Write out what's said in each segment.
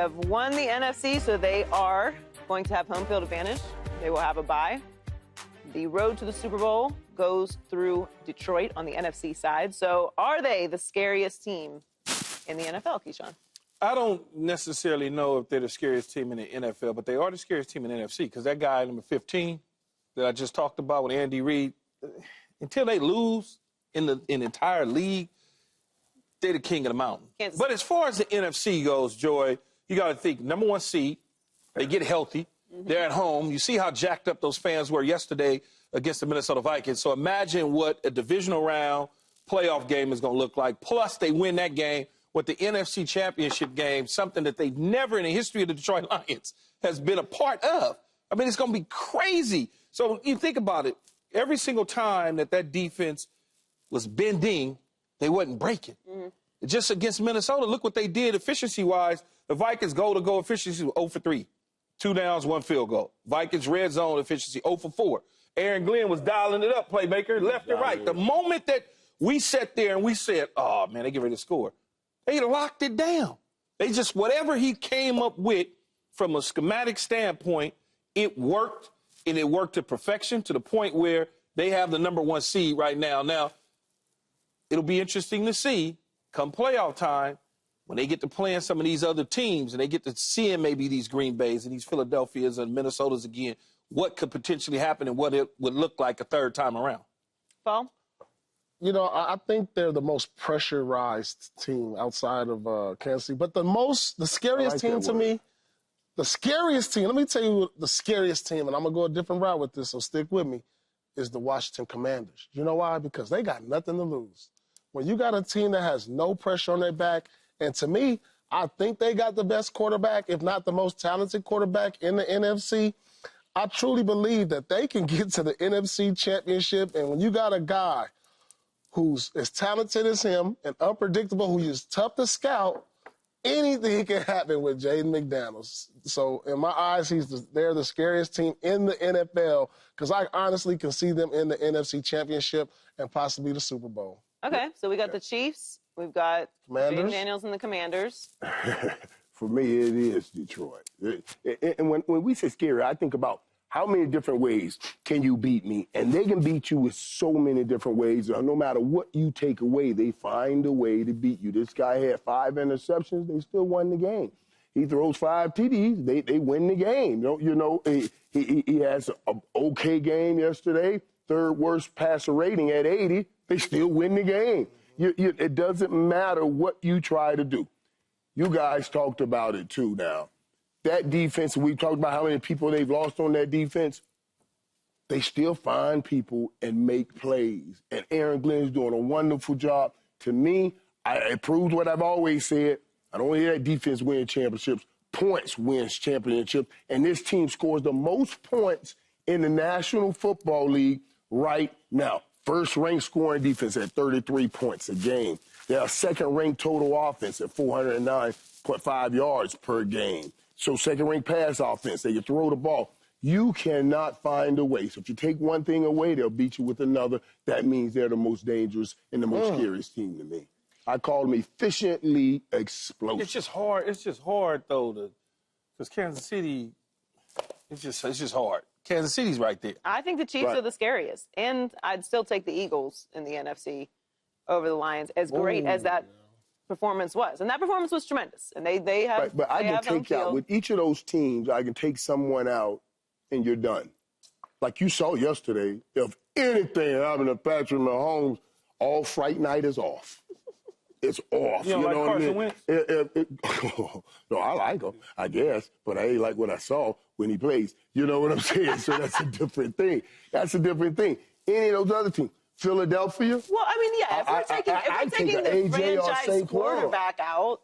have won the NFC, so they are going to have home field advantage. They will have a bye. The road to the Super Bowl goes through Detroit on the NFC side. So are they the scariest team in the NFL, Keyshawn? I don't necessarily know if they're the scariest team in the NFL, but they are the scariest team in the NFC because that guy, number 15, that I just talked about with Andy Reid, until they lose in the entire league, they're the king of the mountain. But as far as the NFC goes, Joy, you got to think, number one seed, they get healthy. They're at home. You see how jacked up those fans were yesterday against the Minnesota Vikings. So imagine what a divisional round playoff game is going to look like. Plus, they win that game with the NFC Championship game, something that they've never in the history of the Detroit Lions has been a part of. I mean, it's going to be crazy. So you think about it. Every single time that defense was bending, they wasn't breaking. Just against Minnesota, look what they did efficiency-wise. The Vikings goal-to-goal efficiency was 0 for 3. 2 downs, 1 field goal. Vikings red zone efficiency 0 for 4. Aaron Glenn was dialing it up, playmaker, left and right. The moment that we sat there and we said, oh, man, they get ready to score, they locked it down. They just, whatever he came up with from a schematic standpoint, it worked, and it worked to perfection to the point where they have the number one seed right now. Now, it'll be interesting to see come playoff time when they get to playing some of these other teams and they get to seeing maybe these Green Bays and these Philadelphias and Minnesotas again, what could potentially happen and what it would look like a third time around. Paul? You know, I think they're the most pressurized team outside of Kansas City. But the scariest team to me, the scariest team, let me tell you the scariest team, and I'm going to go a different route with this, so stick with me, is the Washington Commanders. You know why? Because they got nothing to lose. When you got a team that has no pressure on their back, and to me, I think they got the best quarterback, if not the most talented quarterback in the NFC. I truly believe that they can get to the NFC Championship, and when you got a guy who's as talented as him and unpredictable, who is tough to scout, anything can happen with Jaden McDaniels. So in my eyes, they're the scariest team in the NFL because I honestly can see them in the NFC Championship and possibly the Super Bowl. Okay, so we got the Chiefs. We've got Jaden Daniels and the Commanders. For me, it is Detroit. And when we say scary, I think about how many different ways can you beat me? And they can beat you with so many different ways. No matter what you take away, they find a way to beat you. This guy had 5 interceptions. They still won the game. He throws 5 TDs. They win the game. He has an okay game yesterday. 3rd worst passer rating at 80. They still win the game. It doesn't matter what you try to do. You guys talked about it, too, now. That defense, we talked about how many people they've lost on that defense. They still find people and make plays. And Aaron Glenn's doing a wonderful job. To me, it proves what I've always said. I don't hear that defense win championships. Points wins championships. And this team scores the most points in the National Football League right now. First-ranked scoring defense at 33 points a game. They are second-ranked total offense at 409.5 yards per game. So second-ranked pass offense, they can throw the ball. You cannot find a way. So if you take one thing away, they'll beat you with another. That means they're the most dangerous and the most scariest team to me. I call them efficiently explosive. It's just hard. It's just hard, though, because Kansas City, it's just hard. Kansas City's right there. I think the Chiefs are the scariest. And I'd still take the Eagles in the NFC over the Lions, as great as that performance was. And that performance was tremendous. And they have But I can take out, with each of those teams, I can take someone out and you're done. Like you saw yesterday, if anything happened to Patrick Mahomes, all Fright Night is off. It's off. You don't like Carson Wentz? No, I like him, I guess, but I ain't like what I saw when he plays. You know what I'm saying? So that's a different thing. That's a different thing. Any of those other teams, Philadelphia. Well, I mean, yeah, if we're taking the franchise quarterback out.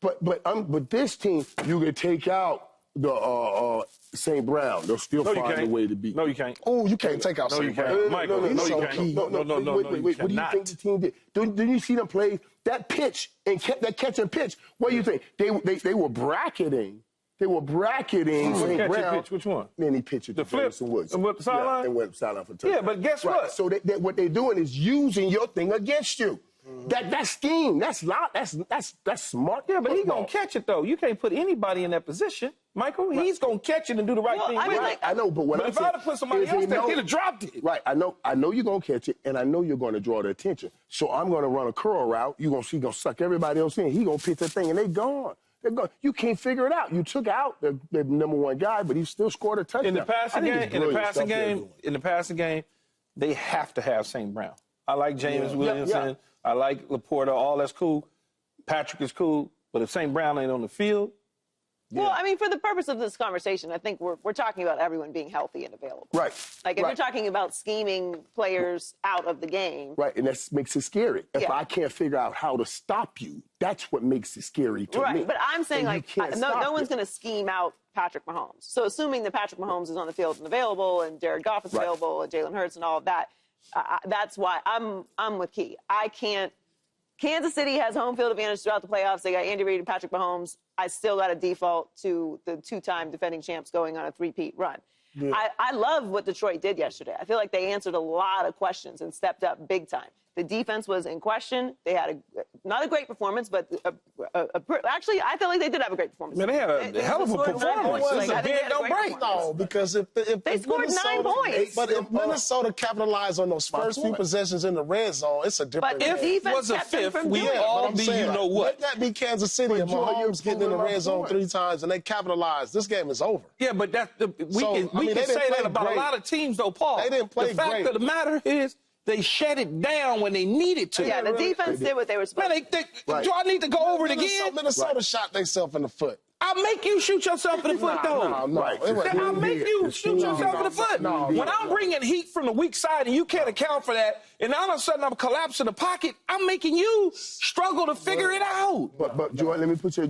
But this team, you can take out the St. Brown. They'll still find a way to beat. No, you can't. Oh, you can't take out St. Brown. Michael, no, you can't. No, What do you think the team did? Didn't you see them play that pitch and that catch and pitch? What do you think? They were bracketing. They were bracketing St. Brown. Pitch? Which one? Then he pitched it to Jameson Woods. And went sideline? And went sideline for touchdown. Yeah, but guess what? So what they're doing is using your thing against you. That's scheme. That's smart. Yeah, but he's football. going to catch it, though. You can't put anybody in that position, Michael. He's going to catch it and do the right thing. I mean, I know, but what But I'm if saying I'd have put somebody is else they there, know- he'd have dropped it. Right, I know you're going to catch it, and I know you're going to draw the attention. So I'm going to run a curl route. You're going to see, going to suck everybody else in. He's going to pitch that thing, and they gone. They're gone. You can't figure it out. You took out the number one guy, but he still scored a touchdown. In the passing game, in the passing game, they have to have St. Brown. I like James Williamson. Yeah. I like Laporta. All that's cool. Patrick is cool. But if St. Brown ain't on the field, Well, I mean, for the purpose of this conversation, I think we're talking about everyone being healthy and available. Right. Like, if right. you're talking about scheming players out of the game. Right, and that makes it scary. If Yeah. I can't figure out how to stop you, that's what makes it scary to me. Right, but I'm saying, And you like, can't no stop one's it. going to scheme out Patrick Mahomes. So assuming that Patrick Mahomes is on the field and available, and Jared Goff is Right. available, and Jalen Hurts and all of that, that's why I'm with Key. I can't. Kansas City has home field advantage throughout the playoffs. They got Andy Reid and Patrick Mahomes. I still got to default to the two-time defending champs going on a three-peat run. Yeah. I love what Detroit did yesterday. I feel like they answered a lot of questions and stepped up big time. The defense was in question. They had not a great performance, but actually, I feel like they did have a great performance. man, they had a hell of a scored 9 performance. points. This is Like, I a think they bend, had a don't great break. performance. No, because if They scored 9 points. But if Minnesota capitalized on those first few possessions in the red zone, it's a different But if game. defense was a kept them fifth, from we doing it. all But I'm be saying, you know what. Let that be Kansas City and Joe, you're Mahomes getting in the proving my red zone point. 3 times and they capitalized. This game is over. Yeah, but we So, can I mean, they say didn't that play about great. a lot of teams, though, Paul. They didn't play The fact great. of the matter is they shut it down when they needed to. Yeah, the defense did what they were supposed Man, to. Right. do I need to go over it again? Minnesota shot themselves in the foot. I'll make you shoot yourself in the foot, though. No. Right. It wasn't- Then I'll make you shoot yourself in the foot. No. When I'm bringing heat from the weak side and you can't account for that, and all of a sudden I'm collapsing the pocket, I'm making you struggle to figure it out. But Joy, let me put you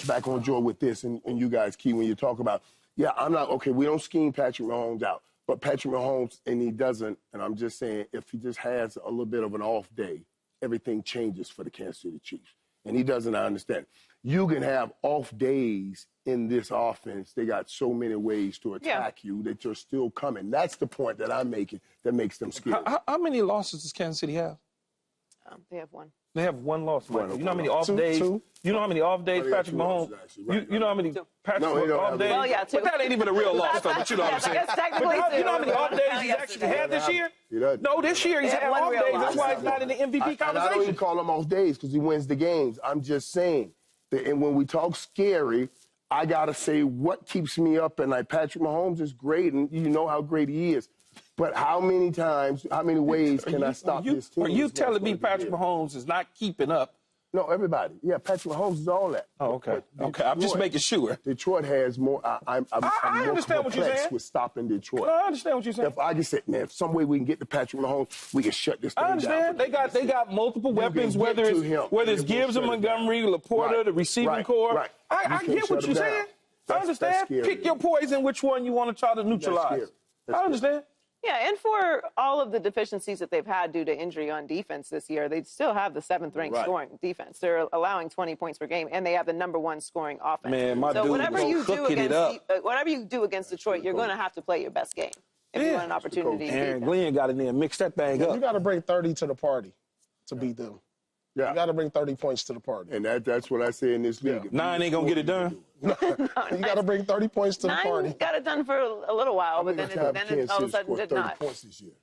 back on Joy with this, and you guys, Key, when you talk about, I'm not, okay, we don't scheme Patrick Mahomes out, but Patrick Mahomes, and he doesn't, and I'm just saying, if he just has a little bit of an off day, everything changes for the Kansas City Chiefs. And he doesn't, I understand. You can have off days in this offense. They got so many ways to attack you that you're still coming. That's the point that I'm making that makes them scary. How many losses does Kansas City have? They have one. They have one loss, Michael. You know how many Two. off days? Two. You know how many off days Oh, they got Patrick 2 Mahomes? losses, actually. Right, You know how many Patrick No, they don't off have days? that. Well, yeah, 2. But that ain't even a real loss, though. But you know what I'm saying. I guess technically But you know how many 2. off days he's Yes, actually they had this year? He doesn't. No, this year he's They had have one off real days. loss. That's why he's not in the MVP I don't even conversation. call him off days because he wins the games. I'm just saying that, and when we talk scary, I got to say what keeps me up at night. Patrick Mahomes is great, and you know how great he is. But how many times, how many ways can I stop this team? Are you It's telling me not gonna be Patrick there. Mahomes is not keeping up? No, everybody. Yeah, Patrick Mahomes is all that. Oh, okay. But Okay, I'm just Detroit- making sure. Detroit has more. I'm I more understand what you're complex saying. with stopping Detroit. No, I understand what you're saying. If I just said, man, if some way we can get to Patrick Mahomes, we can shut this thing I down. understand. They got multiple weapons, get whether to it's him. whether it's It will Gibbs and shut it down. Montgomery, Laporta, Right. the receiving Right. core. Right. I You can't get what shut you're them saying. down. I That's understand. scary. Pick your poison, which one you want to try to neutralize. scary. That's I understand. Yeah, and for all of the deficiencies that they've had due to injury on defense this year, they still have the 7th-ranked Right. scoring defense. They're allowing 20 points per game, and they have the #1 scoring offense. Man, my so dude whatever was you do cooking it against up. whatever you do against Detroit, you're going to have to play your best game if you Yeah. want an opportunity to beat Aaron them. Glenn got in there and mixed that thing You up. got to bring 30 to the party to beat them. Yeah. You got to bring 30 points to the party. And that's what I say in this league. If 9 ain't gonna get it done. You got to bring 30 points to the 9 party. got it done for a little while, but then it all of a sudden did 30 not. points this year.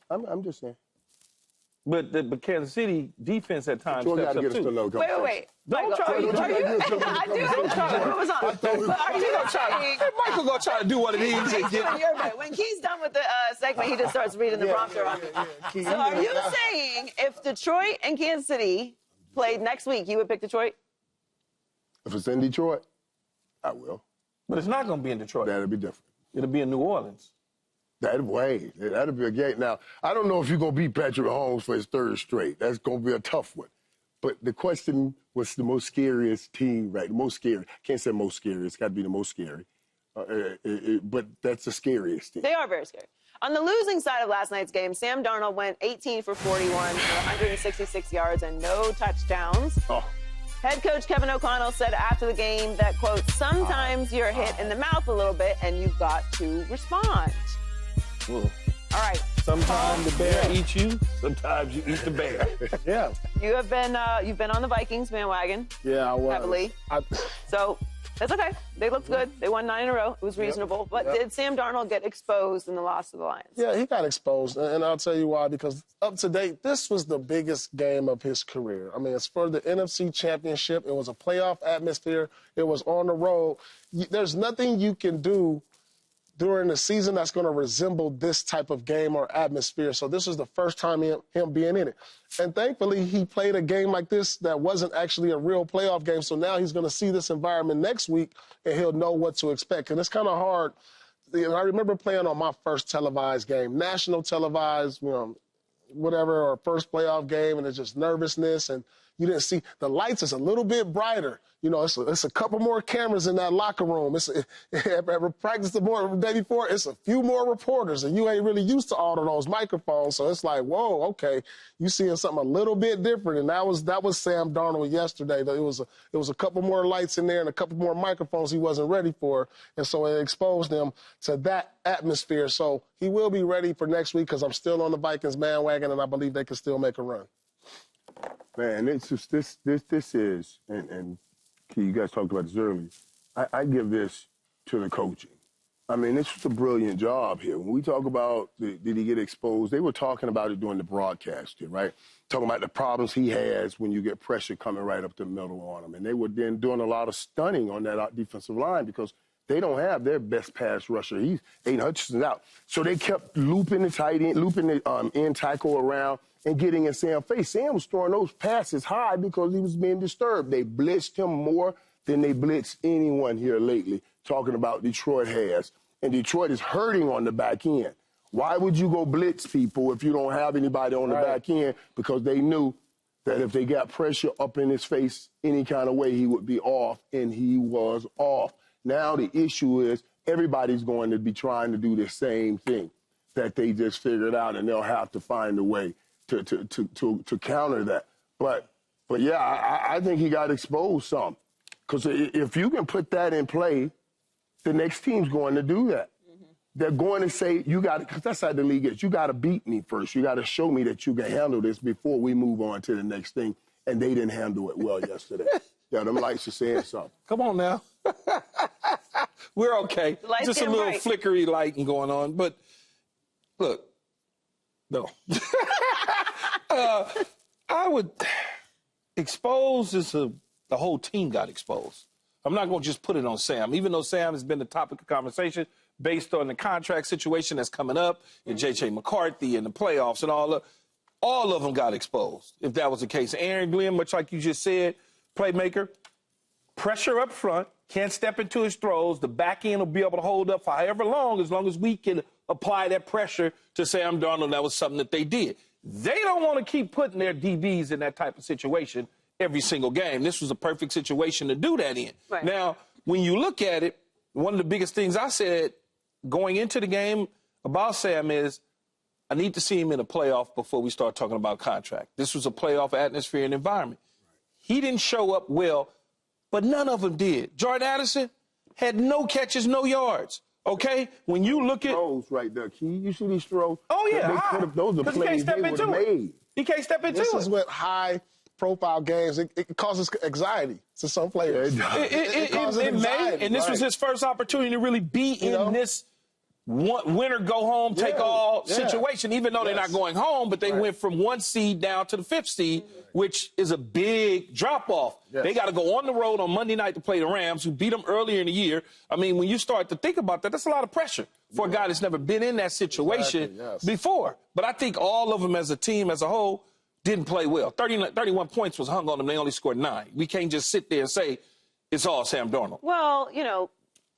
I'm just saying. But Kansas City defense at times George got steps to up get us to too. another Wait. Don't Michael, try to- are you, don't are you, try to- I do have to what was on. But are you saying, Michael gonna try to do what it is. he's doing your bit. When Key's done with the segment, he just starts reading the prompter on me. So are you saying if Detroit and Kansas City played next week, you would pick Detroit? If it's in Detroit, I will. But it's not gonna be in Detroit. That'll be different. It'll be in New Orleans. That'll be a game. Now, I don't know if you're going to beat Patrick Mahomes for his 3rd straight. That's going to be a tough one. But the question was the most scariest team, right? The most scary. Can't say most scary. It's got to be the most scary. But that's the scariest team. They are very scary. On the losing side of last night's game, Sam Darnold went 18 for 41 for 166 yards and no touchdowns. Oh. Head coach Kevin O'Connell said after the game that, quote, sometimes you're hit in the mouth a little bit and you've got to respond. Ooh. All right, Sometimes the bear eats you. Sometimes you eat the bear. Yeah. You've been on the Vikings bandwagon. Yeah, I was. Heavily. So that's okay. They looked good. They won 9 in a row. It was reasonable. But did Sam Darnold get exposed in the loss to the Lions? Yeah, he got exposed, and I'll tell you why. Because up to date, this was the biggest game of his career. I mean, it's for the NFC Championship. It was a playoff atmosphere. It was on the road. There's nothing you can do during the season that's going to resemble this type of game or atmosphere. So this was the first time him being in it. And thankfully, he played a game like this that wasn't actually a real playoff game. So now he's going to see this environment next week, and he'll know what to expect. And it's kind of hard. You know, I remember playing on my first televised game, national televised, whatever, or first playoff game, and it's just nervousness, and you didn't see the lights is a little bit brighter. You know, it's a couple more cameras in that locker room. At practice the day before, it's a few more reporters, and you ain't really used to all of those microphones. So it's like, whoa, okay, you seeing something a little bit different. And that was Sam Darnold yesterday. It was a couple more lights in there and a couple more microphones he wasn't ready for, and so it exposed him to that atmosphere. So he will be ready for next week because I'm still on the Vikings bandwagon, and I believe they can still make a run. Man, it's just this is, and Key, you guys talked about this earlier. I give this to the coaching. I mean, this was a brilliant job here. When we talk about did he get exposed, they were talking about it during the broadcast here, right? Talking about the problems he has when you get pressure coming right up the middle on him. And they were then doing a lot of stunning on that defensive line because they don't have their best pass rusher. Aiden Hutchinson's out. So they kept looping the tight end, looping the end tackle around and getting in Sam's face. Sam was throwing those passes high because he was being disturbed. They blitzed him more than they blitzed anyone here lately, talking about Detroit has. And Detroit is hurting on the back end. Why would you go blitz people if you don't have anybody on the back end? Because they knew that if they got pressure up in his face any kind of way, he would be off, and he was off. Now the issue is everybody's going to be trying to do the same thing that they just figured out, and they'll have to find a way to counter that. But yeah, I think he got exposed some. Because if you can put that in play, the next team's going to do that. Mm-hmm. They're going to say, because that's how the league is. You got to beat me first. You got to show me that you can handle this before we move on to the next thing. And they didn't handle it well yesterday. Yeah, them lights are saying something. Come on now. We're okay. Just a little flickery lighting going on. But look, no. I would expose the whole team got exposed. I'm not going to just put it on Sam, even though Sam has been the topic of conversation based on the contract situation that's coming up and J.J. McCarthy and the playoffs and all of them got exposed, if that was the case. Aaron Glenn, much like you just said, playmaker, pressure up front, can't step into his throws. The back end will be able to hold up for however long, as long as we can apply that pressure to Sam Darnold. That was something that they did. They don't want to keep putting their DBs in that type of situation every single game. This was a perfect situation to do that in. Right. Now, when you look at it, one of the biggest things I said going into the game about Sam is I need to see him in a playoff before we start talking about contract. This was a playoff atmosphere and environment. He didn't show up well, but none of them did. Jordan Addison had no catches, no yards. Okay? When you look at throws right there, Key, you see these throws? Oh, yeah. Those are plays they would have made. He can't step into it. This is what high-profile games, it causes anxiety to some players. It causes anxiety. And this was his first opportunity to really be in this winner go home, take all situation, even though they're not going home, but they went from 1 seed down to the 5th seed, which is a big drop off. They got to go on the road on Monday night to play the Rams, who beat them earlier in the year. I mean, when you start to think about that, that's a lot of pressure for a guy that's never been in that situation before. But I think all of them as a team, as a whole, didn't play well. 31 points was hung on them. They only scored 9. We can't just sit there and say it's all Sam Darnold. Well, you know,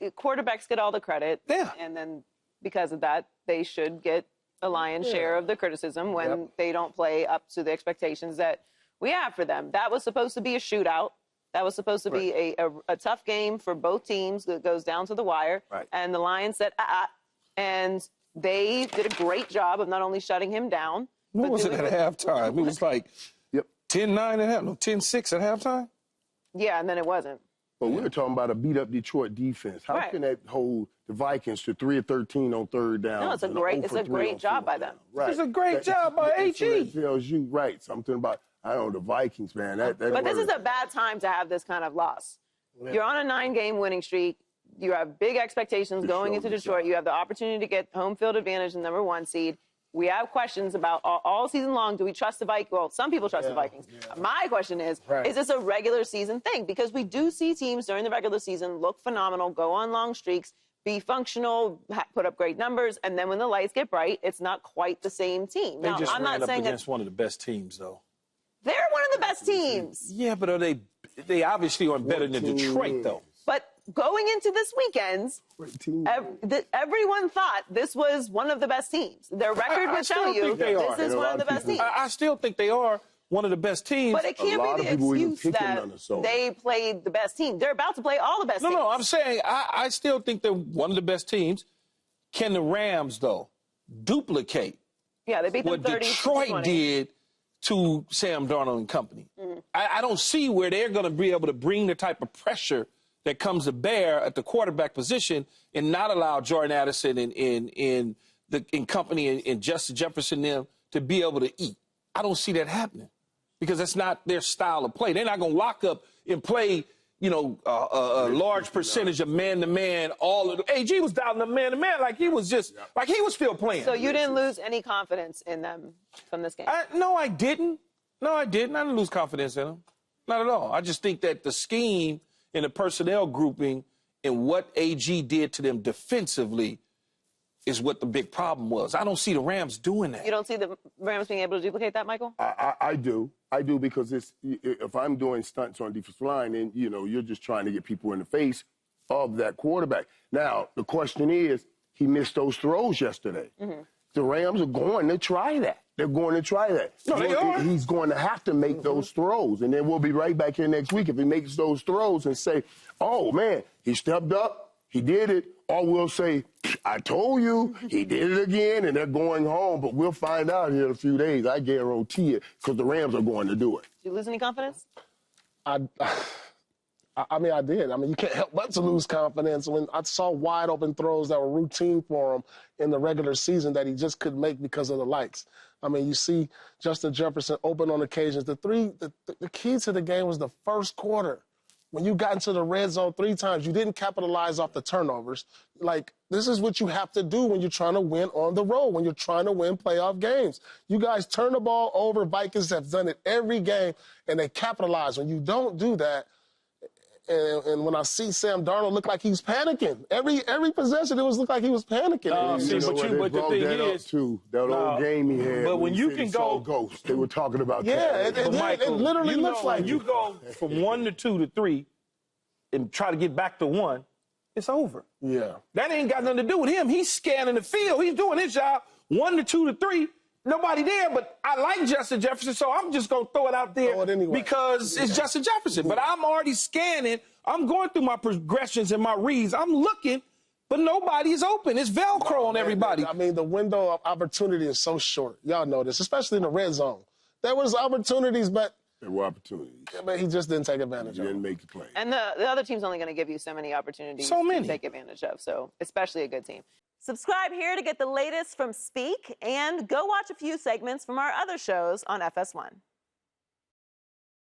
quarterbacks get all the credit. Yeah. And then because of that, they should get a lion's share of the criticism when they don't play up to the expectations that we have for them. That was supposed to be a shootout. That was supposed to be a tough game for both teams that goes down to the wire. Right. And the Lions said, and they did a great job of not only shutting him down. What was it at halftime? It was like 10-9 at halftime. No, 10-6 at halftime? Yeah, and then it wasn't. But we're talking about a beat-up Detroit defense. How can that hold the Vikings to 3 of 13 on third down? No, it's a great job by them. Right. It's a great job by AG. So that tells you, right, something about, I don't know, the Vikings, man. But this is a bad time to have this kind of loss. Yeah. You're on a 9-game winning streak. You have big expectations going into Detroit. You have the opportunity to get home field advantage in number 1 seed. We have questions about all season long. Do we trust the Vikings? Well, some people trust the Vikings. Yeah. My question is this a regular season thing? Because we do see teams during the regular season look phenomenal, go on long streaks, be functional, put up great numbers, and then when the lights get bright, it's not quite the same team. They now, just I'm ran not up saying against one of the best teams, though. They're one of the best teams. Yeah, but are they obviously are better than Detroit, though. But going into this weekend, everyone thought this was one of the best teams. Their record would tell you this is one of the best teams. I still think they are one of the best teams. But it can't be the excuse that they played the best team. They're about to play all the best teams. No, I'm saying I still think they're one of the best teams. Can the Rams, though, duplicate they beat them what 30 Detroit did to Sam Darnold and company? I don't see where they're going to be able to bring the type of pressure that comes to bear at the quarterback position and not allow Jordan Addison and company and Justin Jefferson them to be able to eat. I don't see that happening because that's not their style of play. They're not going to lock up and play, a large percentage of man-to-man. AG was down to man-to-man like he was like he was still playing. So you didn't lose any confidence in them from this game? No, I didn't. I didn't lose confidence in them. Not at all. I just think that the scheme and the personnel grouping and what AG did to them defensively is what the big problem was. I don't see the Rams doing that. You don't see the Rams being able to duplicate that, Michael? I do. I do because if I'm doing stunts on defensive line, and you're just trying to get people in the face of that quarterback. Now, the question is, he missed those throws yesterday. Mm-hmm. The Rams are going to try that. They're going to try that. No, they are. He's going to have to make those throws. And then we'll be right back here next week if he makes those throws and say, oh, man, he stepped up, he did it. Or we'll say, I told you, he did it again, and they're going home. But we'll find out here in a few days. I guarantee it, because the Rams are going to do it. Did you lose any confidence? I did. You can't help but to lose confidence when I saw wide open throws that were routine for him in the regular season that he just couldn't make because of the lights. You see Justin Jefferson open on occasions. The key to the game was the first quarter. When you got into the red zone 3 times, you didn't capitalize off the turnovers. This is what you have to do when you're trying to win on the road, when you're trying to win playoff games. You guys turn the ball over. Vikings have done it every game, and they capitalize. When you don't do that, and when I see Sam Darnold look like he's panicking, every possession it look like he was panicking. But the thing is, too, that old game he had. But when you can go ghost, they were talking about that. It literally looks like you go from 1 to 2 to 3, and try to get back to 1. It's over. Yeah, that ain't got nothing to do with him. He's scanning the field. He's doing his job. 1 to 2 to 3. Nobody there, but I like Justin Jefferson, so I'm just going to throw it out there because it's Justin Jefferson. But I'm already scanning. I'm going through my progressions and my reads. I'm looking, but nobody is open. It's Velcro on everybody. The window of opportunity is so short. Y'all know this, especially in the red zone. There was opportunities, but there were opportunities. But he just didn't take advantage of it. He didn't make the play. And the other team's only going to give you so many opportunities to take advantage of, so especially a good team. Subscribe here to get the latest from Speak, and go watch a few segments from our other shows on FS1.